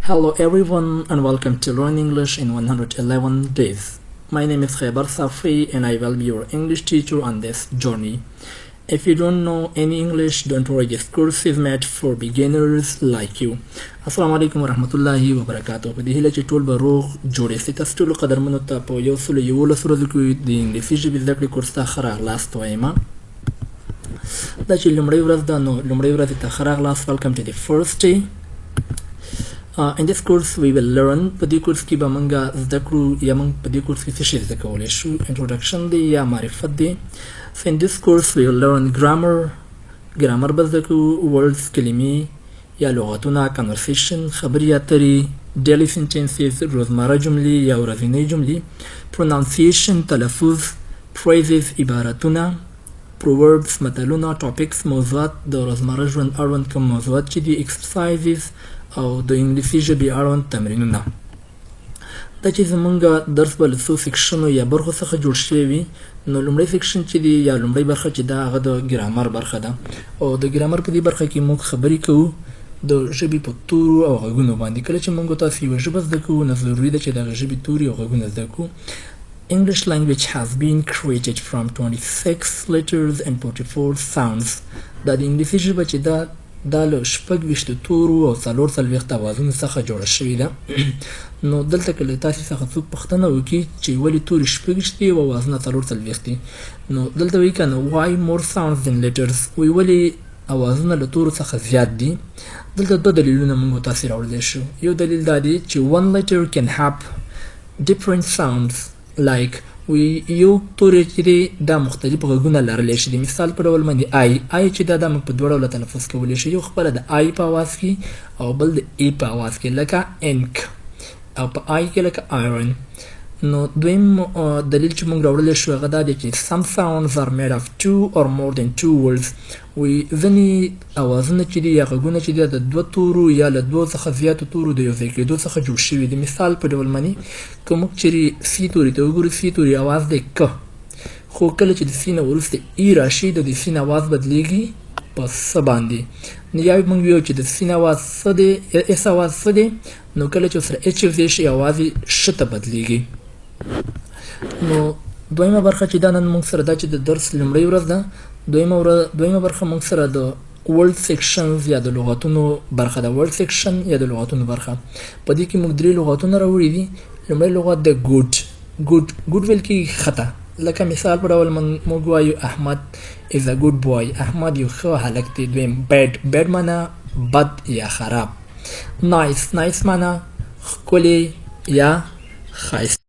Hello everyone and welcome to Learn English in 111 Days. My name is Khaybar Safi and I will be your English teacher on this journey. If you don't know any English, don't worry, this course is made for beginners like you. Assalamu alaikum wa rahmatullahi wa barakatuh. په دې هیله چې ټول به روغ جوړ یاست. تاسو ټولو قدرمنو ته په 111 ورځو کې د انګلیسي ژبې زده کړې کورس ته ښه راغلاست وایم. دا چې لومړۍ ورځ ده نو لومړۍ ورځ ته ښه راغلاست. Welcome to the first day. In this course we will learn په دې کورس کې به موږ زده کړو یا موږ په دې کورس کې څه شی زده کولی شو. introduction دی یا معرفت دی. So in this course we will learn grammar به زده کوو، words کلمې یا لغتونه، conversation خبرې اترې، daily sentences روزمره جملې یا ورځنۍ جملې، pronunciation تلفظ، phrases عبارتونه، proverbs متلونه، topics موضوعات د روزمره ژوند اړوند کوم موضوعات چې دي، exercises او د انګلیسي ژبې اړوند تمرینونه. دا چې زمونږ درس به له څو سیکشنو یا برخو څخه جوړ شوی وي. نو لومړی سیکشن چې دی یا لومړی برخه چې ده هغه د ګرامر برخه ده او د ګرامر په دې برخه کې موږ خبرې کوو د ژبې په تورو او غږونو باندې. کله چې موږ تاسو یوه ژبه زده کوو نو ضروري ده چې دغه ژبې توري او غږونه زده کوو. English language has been created from 26 letters and 44 sounds. دا د انګلیسي ژبه چې ده دا له 26 تورو او 44 اوازونو څخه جوړه شوې ده. نو دلته که له تاسې څخه څوک پوښتنه وکړي چې ولې توري 26 دي او اوازونه 44 دي، نو دلته وایي که نه why more sounds than letters، وایي ولې اوازونه له تورو څخه زیات دي. دلته دوه دلیلونه موږ تاسې راوړلی شو. یو دلیل دا دی چې one letter can have different sounds like یو توری چې دی دا مختلف غږونه لرلی شي. د مثال په ډول باندې آی چې دا موږ په دوه ډوله تلفظ کولی شو، یو خپله د آی په اواز کې او بل د ای په اواز کې، لکه انک، او په آی کې لکه آیرن. نو دویم دلیل چې موږ راوړلی شو هغه دا دی چې some sounds are made of two or more than two words. وایي ځینې اوازونه چې دي یا غږونه چې دي د دوه تورو یا له دوه څخه زیاتو تورو د یو ځای کېدو څخه جوړ شوي دي. مثال په ډول باندې که موږ چیرې سی توري ته وګورو، سی توري اواز دی که، خو کله چې د سی نه وروسته ای راشي د سی نه اواز بدلیږي په س باندې. نو یا موږ ویو چې د سی نه اواز س دی، اس اواز س دی، نو کله چې ورسره اچ یوځای شي اواز یې ش ته بدلیږي. نو دویمه برخه چې دا نن موږ سره دا چې د درس لومړۍ ورځ ده، دویمه برخه موږ سره د word sections یا د لغتونو برخه ده. word section یا د لغتونو برخه، په دې کې موږ 3 لغتونه راوړي دي. لومړی لغت د good ویل کېږي ښه. لکه مثال په ډول موږ وایو احمد is a good boy، احمد یو ښه هلک دی. دویم bad معنا بد یا خراب. nice معنا ښکلی یا ښایسته.